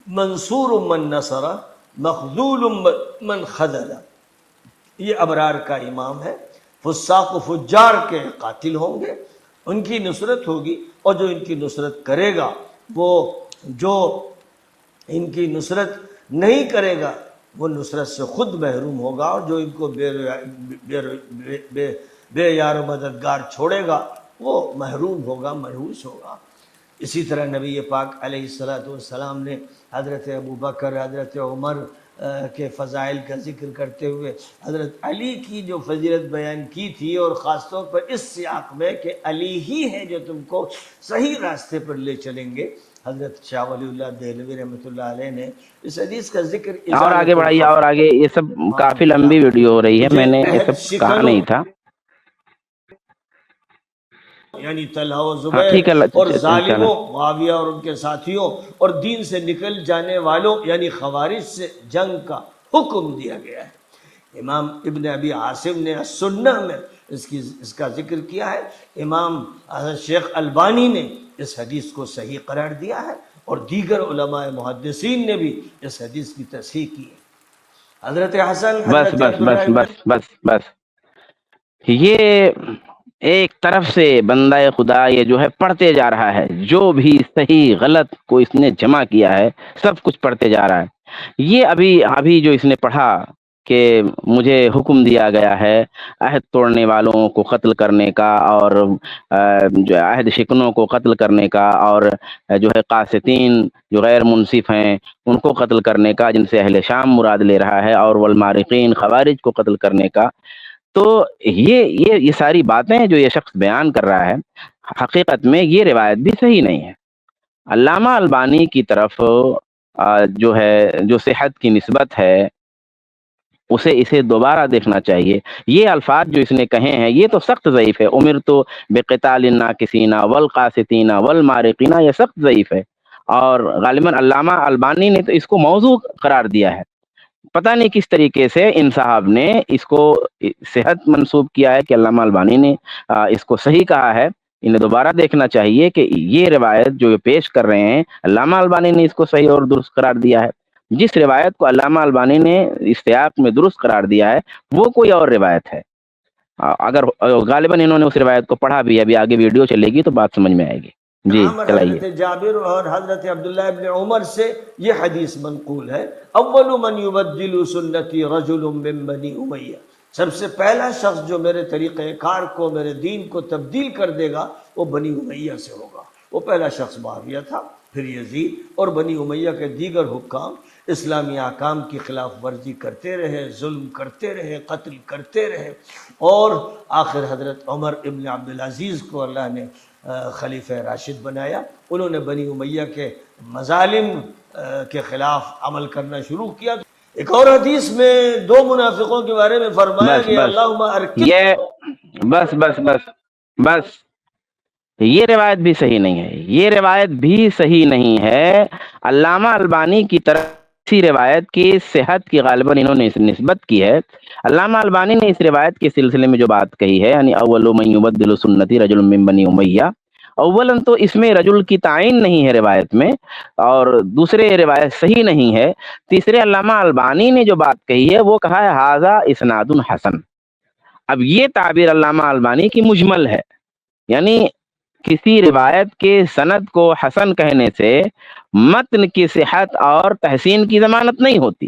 منصور من نصر مخذول من خذل. یہ ابرار کا امام ہے. فساق و فجار کے قاتل ہوں گے، ان کی نصرت ہوگی، اور جو ان کی نصرت کرے گا، وہ جو ان کی نصرت نہیں کرے گا وہ نصرت سے خود محروم ہوگا، اور جو ان کو بے یار و مددگار چھوڑے گا وہ محروم ہوگا، محروس ہوگا. اسی طرح نبی پاک علیہ السلام نے حضرت ابو بکر، حضرت عمر کے فضائل کا ذکر کرتے ہوئے حضرت علی کی جو فضیلت بیان کی تھی، اور خاص طور پر اس سیاق میں کہ علی ہی ہے جو تم کو صحیح راستے پر لے چلیں گے. حضرت شاہ ولی اللہ دہلوی رحمۃ اللہ علیہ نے اس حدیث کا ذکر اور آگے بڑھائیے، اور آگے. یہ سب کافی لمبی ویڈیو ہو رہی ہے، میں نے یہ سب کہا نہیں تھا. یعنی طلحہ و زبیر اور ظالموں معاویہ اور ان کے ساتھیوں اور دین سے نکل جانے والوں یعنی خوارج سے جنگ کا حکم دیا گیا ہے. امام ابن ابی عاصم نے السنہ میں اس کا ذکر کیا ہے. امام شیخ البانی نے اس حدیث کو صحیح قرار دیا ہے، اور دیگر علماء محدثین نے بھی اس حدیث کی تصحیح کی ہے. حضرت حسن بس بس بس بس بس بس یہ ایک طرف سے بندہ خدا یہ جو ہے پڑھتے جا رہا ہے، جو بھی صحیح غلط کو اس نے جمع کیا ہے سب کچھ پڑھتے جا رہا ہے. یہ ابھی جو اس نے پڑھا کہ مجھے حکم دیا گیا ہے عہد توڑنے والوں کو قتل کرنے کا، اور جو عہد شکنوں کو قتل کرنے کا، اور جو ہے قاسطین جو غیر منصف ہیں ان کو قتل کرنے کا، جن سے اہل شام مراد لے رہا ہے، اور والمارقین خوارج کو قتل کرنے کا. تو یہ ساری باتیں جو یہ شخص بیان کر رہا ہے، حقیقت میں یہ روایت بھی صحیح نہیں ہے. علامہ البانی کی طرف جو ہے جو صحت کی نسبت ہے اسے دوبارہ دیکھنا چاہیے. یہ الفاظ جو اس نے کہے ہیں یہ تو سخت ضعیف ہے. امرت بقتال الناکثین والقاسطین والمارقین، یہ سخت ضعیف ہے، اور غالباً علامہ البانی نے تو اس کو موضوع قرار دیا ہے. پتہ نہیں کس طریقے سے ان صاحب نے اس کو صحت منسوب کیا ہے کہ علامہ البانی نے اس کو صحیح کہا ہے. انہیں دوبارہ دیکھنا چاہیے کہ یہ روایت جو پیش کر رہے ہیں علامہ البانی نے اس کو صحیح اور درست قرار دیا ہے. جس روایت کو علامہ البانی نے استیاق میں درست قرار دیا ہے وہ کوئی اور روایت ہے. اگر غالباً انہوں نے اس روایت کو پڑھا بھی، ابھی آگے ویڈیو چلے گی تو بات سمجھ میں آئے گی. جی چلائیے. حضرت جابر اور حضرت عبداللہ ابن عمر سے یہ حدیث منقول ہے. اول من یبدل سنتی رجل من بنی امیہ، سب سے پہلا شخص جو میرے طریقہ کار کو، میرے دین کو تبدیل کر دے گا وہ بنی امیہ سے ہوگا. وہ پہلا شخص معاویہ تھا، پھر یزید، اور بنی امیہ کے دیگر حکام اسلامی احکام کی خلاف ورزی کرتے رہے، ظلم کرتے رہے، قتل کرتے رہے، اور آخر حضرت عمر ابن عبدالعزیز کو اللہ نے خلیفہ راشد بنایا. انہوں نے بنی امیہ کے مظالم کے خلاف عمل کرنا شروع کیا. ایک اور حدیث میں دو منافقوں کے بارے میں فرمایا گیا اللہم ارکب. یہ بس بس بس بس یہ روایت بھی صحیح نہیں ہے، یہ روایت بھی صحیح نہیں ہے. علامہ البانی کی طرف اسی روایت کی صحت کی غالباً انہوں نے نسبت کی ہے. علامہ البانی نے اس روایت کے سلسلے میں جو بات کہی ہے، یعنی اول من یبدل سنتی رجل من بنی امیہ، اولاً تو اس میں رجل کی تعین نہیں ہے روایت میں، اور دوسرے روایت صحیح نہیں ہے. تیسرے علامہ البانی نے جو بات کہی ہے وہ کہا ہے ھذا اسناد حسن. اب یہ تعبیر علامہ البانی کی مجمل ہے، یعنی کسی روایت کے سند کو حسن کہنے سے متن کی صحت اور تحسین کی ضمانت نہیں ہوتی.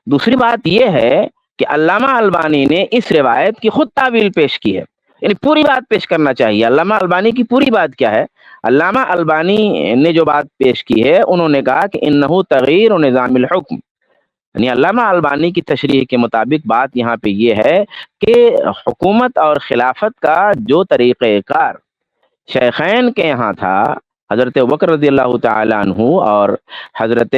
دوسری بات یہ ہے کہ علامہ البانی نے اس روایت کی خود تعویل پیش کی ہے، یعنی پوری بات پیش کرنا چاہیے. علامہ البانی کی پوری بات کیا ہے؟ علامہ البانی نے جو بات پیش کی ہے انہوں نے کہا کہ انہ تغییر نظام الحکم، یعنی علامہ البانی کی تشریح کے مطابق بات یہاں پہ یہ ہے کہ حکومت اور خلافت کا جو طریقہ کار شیخین کے یہاں تھا، حضرت ابوبکر رضی اللہ تعالی عنہ اور حضرت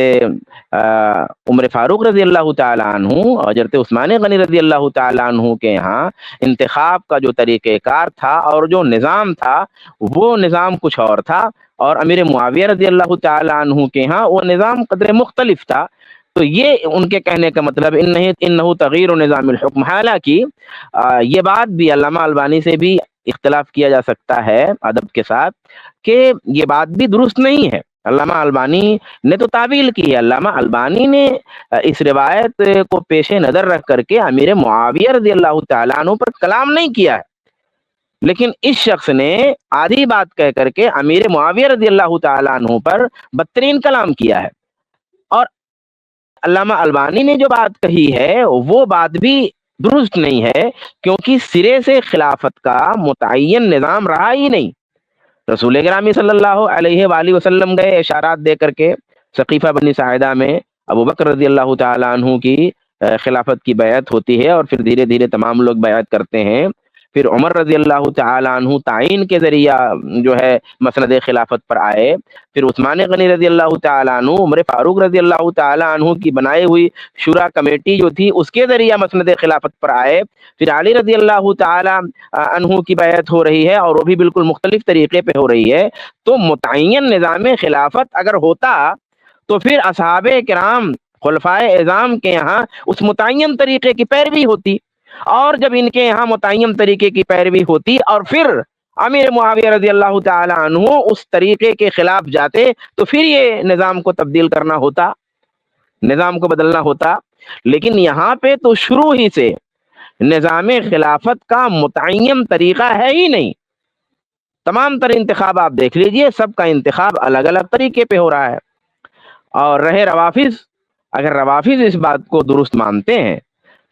عمر فاروق رضی اللہ تعالی عنہ اور حضرت عثمان غنی رضی اللہ تعالی عنہ کے یہاں انتخاب کا جو طریقہ کار تھا اور جو نظام تھا وہ نظام کچھ اور تھا، اور امیر معاویہ رضی اللہ تعالی عنہ کے یہاں وہ نظام قدر مختلف تھا. تو یہ ان کے کہنے کا مطلب انہ تغیر نظام الحکم. حالانکہ یہ بات بھی علامہ البانی سے بھی اختلاف کیا جا سکتا ہے ادب کے ساتھ کہ یہ بات بھی درست نہیں ہے. علامہ البانی نے تو تعویل کی ہے. علامہ البانی نے اس روایت کو پیش نظر رکھ کر کے امیر معاویہ رضی اللہ تعالیٰ عنہ پر کلام نہیں کیا ہے، لیکن اس شخص نے آدھی بات کہہ کر کے امیر معاویہ رضی اللہ تعالیٰ عنہ پر بدترین کلام کیا ہے. اور علامہ البانی نے جو بات کہی ہے وہ بات بھی درست نہیں ہے، کیونکہ سرے سے خلافت کا متعین نظام رہا ہی نہیں. رسول گرامی صلی اللہ علیہ وآلہ وسلم گئے اشارات دے کر کے ثقیفہ بنی ساعدہ میں ابو بکر رضی اللہ تعالیٰ عنہ کی خلافت کی بیعت ہوتی ہے، اور پھر دھیرے دھیرے تمام لوگ بیعت کرتے ہیں. پھر عمر رضی اللہ تعالیٰ عنہ تعین کے ذریعہ جو ہے مسند خلافت پر آئے. پھر عثمان غنی رضی اللہ تعالیٰ عنہ عمر فاروق رضی اللہ تعالیٰ عنہ کی بنائی ہوئی شورا کمیٹی جو تھی اس کے ذریعہ مسند خلافت پر آئے. پھر علی رضی اللہ تعالیٰ عنہ کی بیعت ہو رہی ہے، اور وہ بھی بالکل مختلف طریقے پہ ہو رہی ہے. تو متعین نظام خلافت اگر ہوتا تو پھر اصحاب کرام خلفائے اعظام کے یہاں اس متعین طریقے کی پیروی ہوتی، اور جب ان کے یہاں متعین طریقے کی پیروی ہوتی اور پھر امیر معاویہ رضی اللہ تعالی عنہ اس طریقے کے خلاف جاتے تو پھر یہ نظام کو تبدیل کرنا ہوتا، نظام کو بدلنا ہوتا. لیکن یہاں پہ تو شروع ہی سے نظام خلافت کا متعین طریقہ ہے ہی نہیں. تمام تر انتخاب آپ دیکھ لیجئے، سب کا انتخاب الگ الگ طریقے پہ ہو رہا ہے. اور رہے روافظ، اگر روافظ اس بات کو درست مانتے ہیں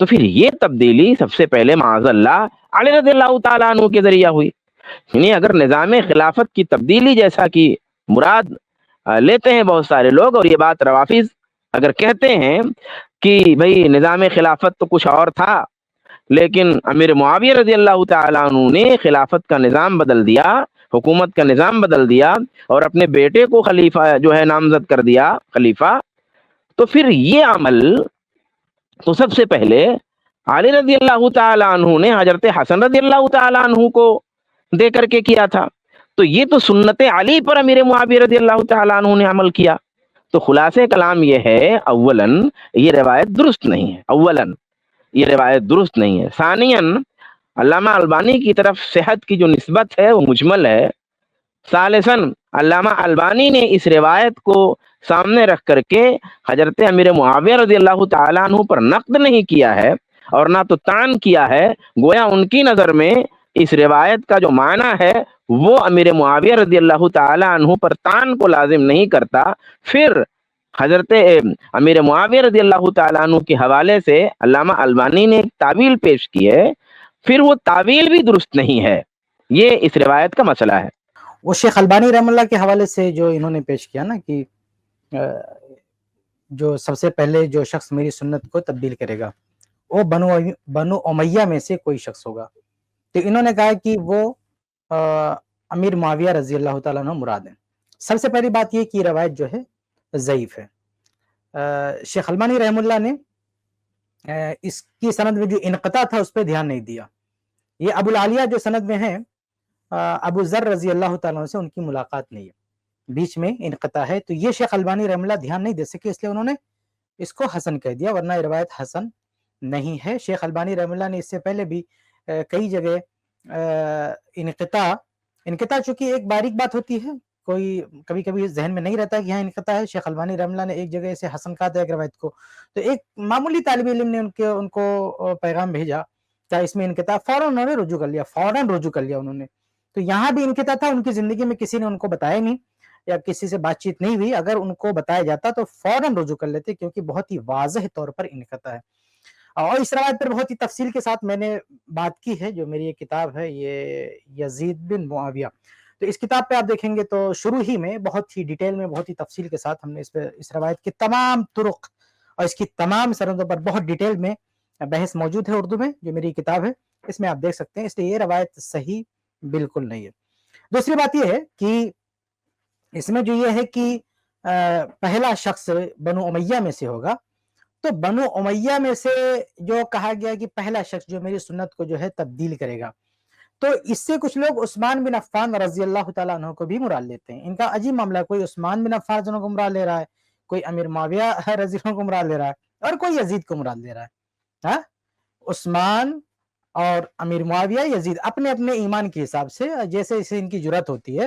تو پھر یہ تبدیلی سب سے پہلے معاذ اللہ علی رضی اللہ تعالیٰ عنہ کے ذریعہ ہوئی. یعنی اگر نظام خلافت کی تبدیلی جیسا کہ مراد لیتے ہیں بہت سارے لوگ، اور یہ بات روافظ اگر کہتے ہیں کہ بھئی نظام خلافت تو کچھ اور تھا، لیکن امیر معاویہ رضی اللہ تعالیٰ عنہ نے خلافت کا نظام بدل دیا، حکومت کا نظام بدل دیا، اور اپنے بیٹے کو خلیفہ جو ہے نامزد کر دیا خلیفہ، تو پھر یہ عمل تو سب سے پہلے علی رضی اللہ تعالیٰ عنہ نے حضرت حسن رضی اللہ تعالیٰ عنہ کو دے کر کے کیا تھا. تو یہ تو سنت علی پر امیر معاویہ رضی اللہ تعالیٰ عنہ نے عمل کیا. تو خلاصے کلام یہ ہے، اولاً یہ روایت درست نہیں ہے، اولاً یہ روایت درست نہیں ہے. ثانیاً علامہ البانی کی طرف صحت کی جو نسبت ہے وہ مجمل ہے. ثالثاً علامہ البانی نے اس روایت کو سامنے رکھ کر کے حضرت امیر معاویہ رضی اللہ تعالیٰ عنہ پر نقد نہیں کیا ہے اور نہ تو طعن کیا ہے. گویا ان کی نظر میں اس روایت کا جو معنی ہے وہ امیر معاویہ رضی اللہ تعالیٰ عنہ پر طعن کو لازم نہیں کرتا. پھر حضرت امیر معاویہ رضی اللہ تعالیٰ عنہ کے حوالے سے علامہ البانی نے ایک تعویل پیش کی ہے، پھر وہ تعویل بھی درست نہیں ہے. یہ اس روایت کا مسئلہ ہے. وہ شیخ البانی رحم اللہ کے حوالے سے جو انہوں نے پیش کیا نا کہ جو سب سے پہلے جو شخص میری سنت کو تبدیل کرے گا وہ بنو امیہ میں سے کوئی شخص ہوگا، تو انہوں نے کہا کہ وہ امیر معاویہ رضی اللہ تعالیٰ عنہ مراد ہیں. سب سے پہلی بات یہ کہ روایت جو ہے ضعیف ہے. شیخ البانی رحم اللہ نے اس کی سند میں جو انقطاع تھا اس پہ دھیان نہیں دیا. یہ ابو العالیہ جو سند میں ہیں ابو ذر رضی اللہ تعالیٰ عنہ سے ان کی ملاقات نہیں ہے، بیچ میں انقطاع ہے. تو یہ شیخ البانی رحم اللہ دھیان نہیں دے سکے، اس لیے انہوں نے اس کو حسن کہہ دیا، ورنہ یہ روایت حسن نہیں ہے. شیخ البانی رحم اللہ نے اس سے پہلے بھی کئی جگہ انقطاع چونکہ ایک باریک بات ہوتی ہے، کوئی کبھی کبھی ذہن میں نہیں رہتا کہ یہاں انقطاع ہے. شیخ البانی رحم اللہ نے ایک جگہ سے حسن کہا تھا ایک روایت کو، تو ایک معمولی طالب علم نے ان کو پیغام بھیجا کیا اس میں انقطاع، فوراً انہوں نے رجوع کر لیا انہوں نے. تو یہاں بھی انقطاع تھا، ان کی زندگی میں کسی نے ان کو بتایا نہیں یا کسی سے بات چیت نہیں ہوئی. اگر ان کو بتایا جاتا تو فوراً رجوع کر لیتے، کیونکہ بہت ہی واضح طور پر انقطاع ہے. اور اس روایت پر بہت ہی تفصیل کے ساتھ میں نے بات کی ہے، جو میری یہ کتاب ہے یہ یزید بن معاویہ. تو اس کتاب پہ آپ دیکھیں گے تو شروع ہی میں بہت ہی ڈیٹیل میں بہت ہی تفصیل کے ساتھ ہم نے اس روایت کی تمام طرق اور اس کی تمام سندوں پر بہت ڈیٹیل میں بحث موجود ہے اردو میں، جو میری کتاب ہے اس میں آپ دیکھ سکتے ہیں. اس لیے یہ روایت صحیح بالکل نہیں ہے. دوسری بات یہ ہے کہ اس میں جو یہ ہے کہ پہلا شخص بنو امیہ میں سے ہوگا، تو بنو امیہ میں سے جو کہا گیا کہ پہلا شخص جو میری سنت کو جو ہے تبدیل کرے گا، تو اس سے کچھ لوگ عثمان بن عفان رضی اللہ تعالیٰ عنہ کو بھی مراد لیتے ہیں. ان کا عجیب معاملہ ہے، کوئی عثمان بن عفان رضی اللہ عنہ کو مراد لے رہا ہے، کوئی امیر معاویہ رضی اللہ عنہ کو مراد لے رہا ہے، اور کوئی یزید کو مراد لے رہا ہے. عثمان اور امیر معاویہ، یزید اپنے اپنے ایمان کے حساب سے جیسے ان کی جرات ہوتی ہے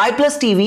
iPlus TV